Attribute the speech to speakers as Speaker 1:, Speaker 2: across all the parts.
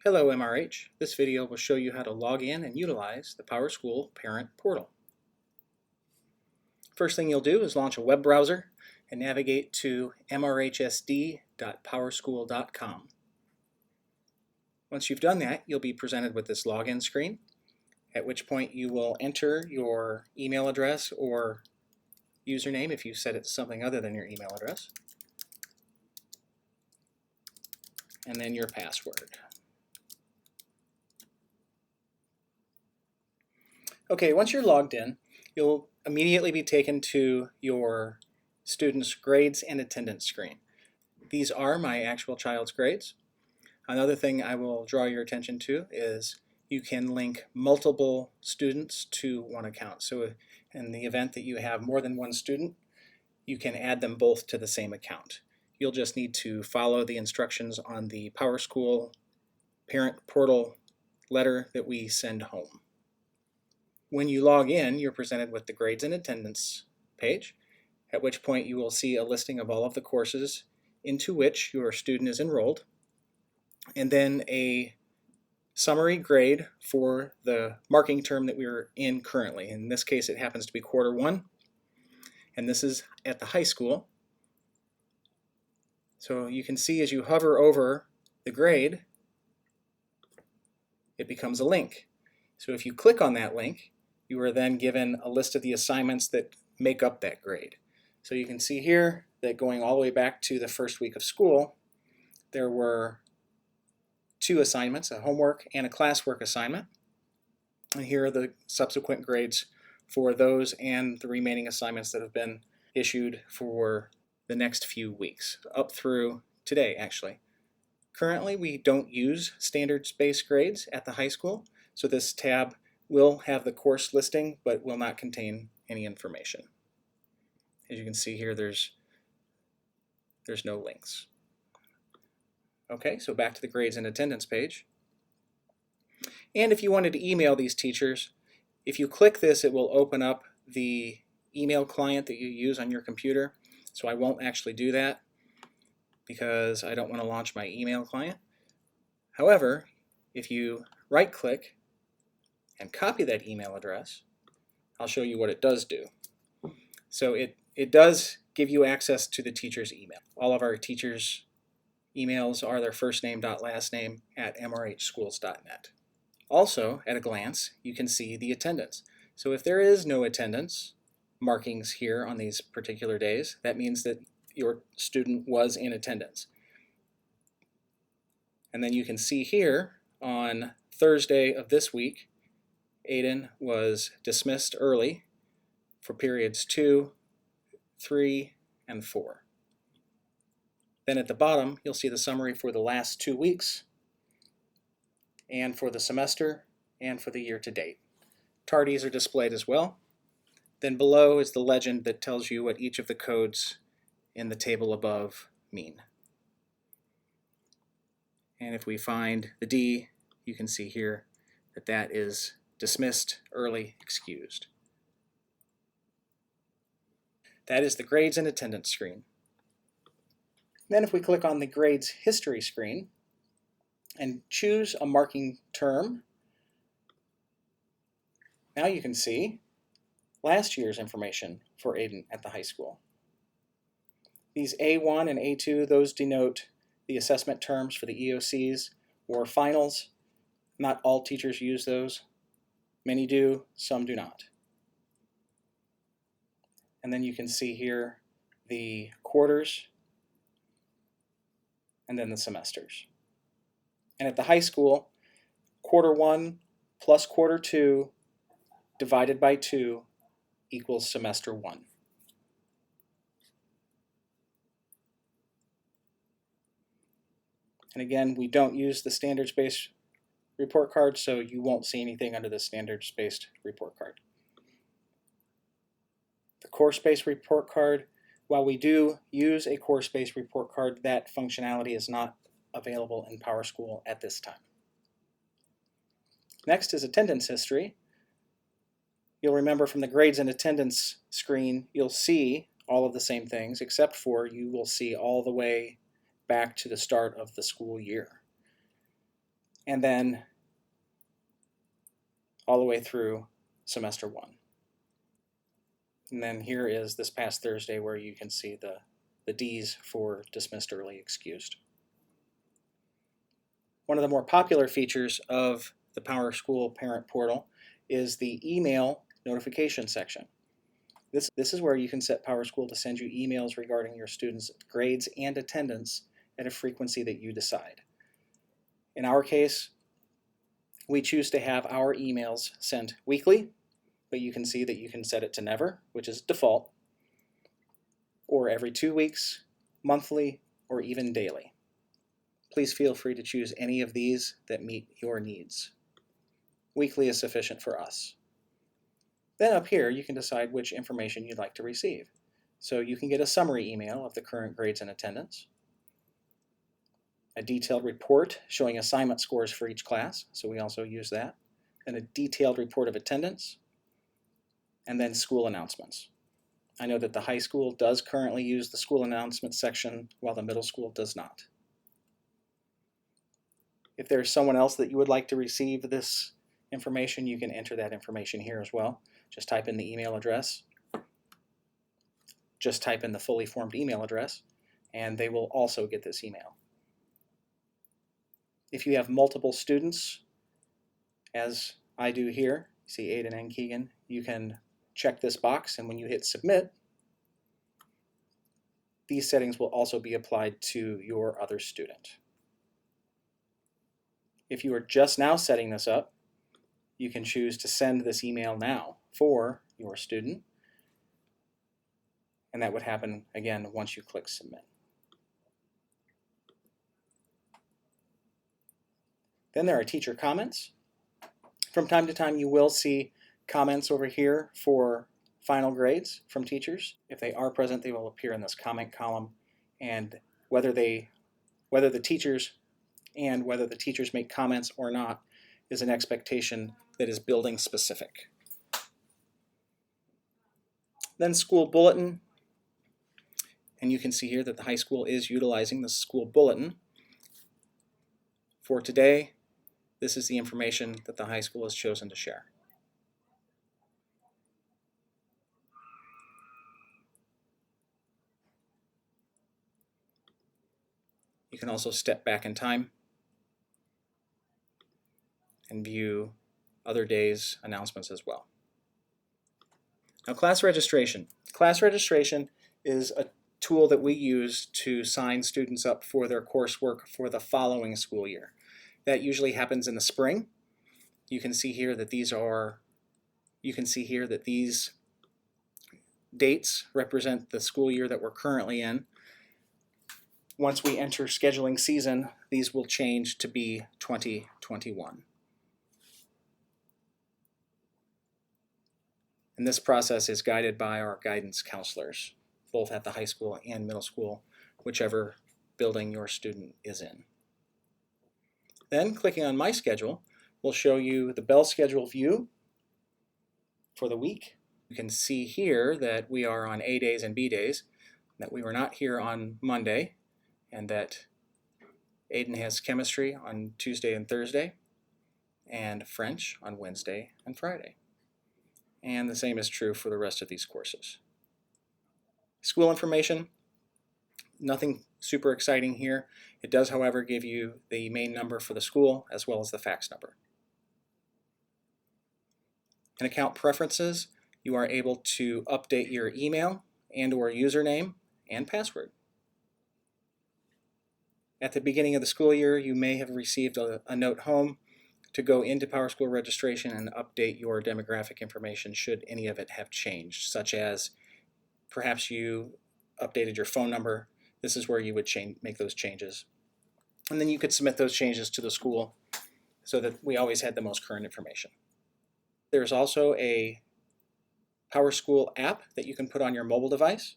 Speaker 1: Hello MRH. This video will show you how to log in and utilize the PowerSchool Parent Portal. First thing you'll do is launch a web browser and navigate to mrhsd.powerschool.com. Once you've done that, you'll be presented with this login screen, at which point you will enter your email address or username if you set it to something other than your email address, and then your password. Okay, once you're logged in, you'll immediately be taken to your student's grades and attendance screen. These are my actual child's grades. Another thing I will draw your attention to is you can link multiple students to one account. So in the event that you have more than one student, you can add them both to the same account. You'll just need to follow the instructions on the PowerSchool Parent Portal letter that we send home. When you log in, you're presented with the grades and attendance page, at which point you will see a listing of all of the courses into which your student is enrolled, and then a summary grade for the marking term that we're in currently. In this case, it happens to be quarter one, and this is at the high school. So you can see as you hover over the grade, it becomes a link. So if you click on that link, you are then given a list of the assignments that make up that grade. So you can see here that going all the way back to the first week of school, there were 2 assignments, a homework and a classwork assignment. And here are the subsequent grades for those and the remaining assignments that have been issued for the next few weeks, up through today actually. Currently we don't use standards-based grades at the high school, so this tab will have the course listing but will not contain any information. As you can see here, there's no links. Okay, so back to the grades and attendance page. And if you wanted to email these teachers, if you click this, it will open up the email client that you use on your computer. So I won't actually do that because I don't want to launch my email client. However, if you right-click and copy that email address, I'll show you what it does do. So it does give you access to the teacher's email. All of our teachers' emails are their first name dot last name at mrhschools.net. Also, at a glance, you can see the attendance. So if there is no attendance markings here on these particular days, that means that your student was in attendance. And then you can see here on Thursday of this week, Aiden was dismissed early for periods 2, 3, and 4. Then at the bottom, you'll see the summary for the last 2 weeks, and for the semester, and for the year to date. Tardies are displayed as well. Then below is the legend that tells you what each of the codes in the table above mean. And if we find the D, you can see here that that is dismissed, early, excused. That is the grades and attendance screen. Then if we click on the grades history screen and choose a marking term, now you can see last year's information for Aiden at the high school. These A1 and A2, those denote the assessment terms for the EOCs or finals. Not all teachers use those. Many do, some do not. And then you can see here the quarters and then the semesters. And at the high school, quarter 1 plus quarter 2 divided by 2 equals semester 1. And again, we don't use the standards-based report card, so you won't see anything under the standards-based report card. The course-based report card, while we do use a course-based report card, that functionality is not available in PowerSchool at this time. Next is attendance history. You'll remember from the grades and attendance screen, you'll see all of the same things, except for you will see all the way back to the start of the school year. and then all the way through semester 1. And then here is this past Thursday where you can see the D's for dismissed early, excused. One of the more popular features of the PowerSchool Parent Portal is the email notification section. This is where you can set PowerSchool to send you emails regarding your students' grades and attendance at a frequency that you decide. In our case, we choose to have our emails sent weekly, but you can see that you can set it to never, which is default, or every 2 weeks, monthly, or even daily. Please feel free to choose any of these that meet your needs. Weekly is sufficient for us. Then up here, you can decide which information you'd like to receive. So you can get a summary email of the current grades and attendance, a detailed report showing assignment scores for each class, so we also use that, and a detailed report of attendance, and then school announcements. I know that the high school does currently use the school announcement section while the middle school does not. If there's someone else that you would like to receive this information, you can enter that information here as well. Just type in the email address. Just type in the fully formed email address, and they will also get this email. If you have multiple students, as I do here, see Aiden and Keegan, you can check this box, and when you hit submit, these settings will also be applied to your other student. If you are just now setting this up, you can choose to send this email now for your student, and that would happen again once you click submit. Then there are teacher comments. From time to time you will see comments over here for final grades from teachers. If they are present, they will appear in this comment column, and whether the teachers make comments or not is an expectation that is building specific. Then school bulletin, and you can see here that the high school is utilizing the school bulletin. For today, this is the information that the high school has chosen to share. You can also step back in time and view other days' announcements as well. Now, class registration. Class registration is a tool that we use to sign students up for their coursework for the following school year. That usually happens in the spring. You can see here that these dates represent the school year that we're currently in. Once we enter scheduling season, these will change to be 2021. And this process is guided by our guidance counselors, both at the high school and middle school, whichever building your student is in. Then clicking on My Schedule will show you the bell schedule view for the week. You can see here that we are on A days and B days, that we were not here on Monday, and that Aiden has chemistry on Tuesday and Thursday, and French on Wednesday and Friday. And the same is true for the rest of these courses. School information, nothing super exciting here. It does, however, give you the main number for the school as well as the fax number. In account preferences, you are able to update your email and/or username and password. At the beginning of the school year, you may have received a note home to go into PowerSchool registration and update your demographic information should any of it have changed, such as perhaps you updated your phone number. This is where you would make those changes. And then you could submit those changes to the school so that we always had the most current information. There's also a PowerSchool app that you can put on your mobile device,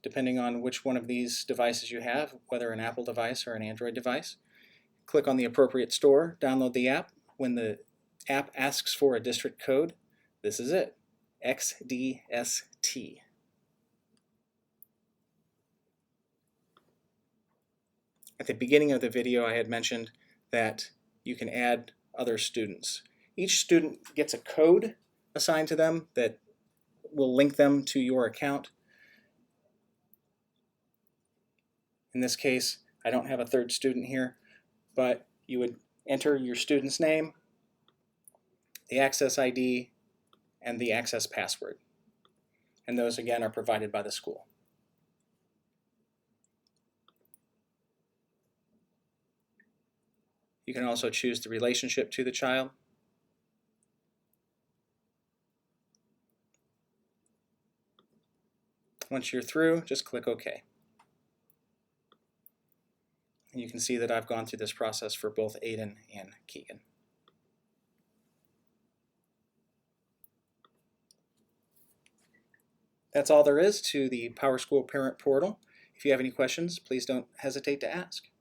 Speaker 1: depending on which one of these devices you have, whether an Apple device or an Android device. Click on the appropriate store, download the app. When the app asks for a district code, this is it, XDST. At the beginning of the video, I had mentioned that you can add other students. Each student gets a code assigned to them that will link them to your account. In this case, I don't have a third student here, but you would enter your student's name, the access ID, and the access password. And those again are provided by the school. You can also choose the relationship to the child. Once you're through, just click OK. And you can see that I've gone through this process for both Aiden and Keegan. That's all there is to the PowerSchool Parent Portal. If you have any questions, please don't hesitate to ask.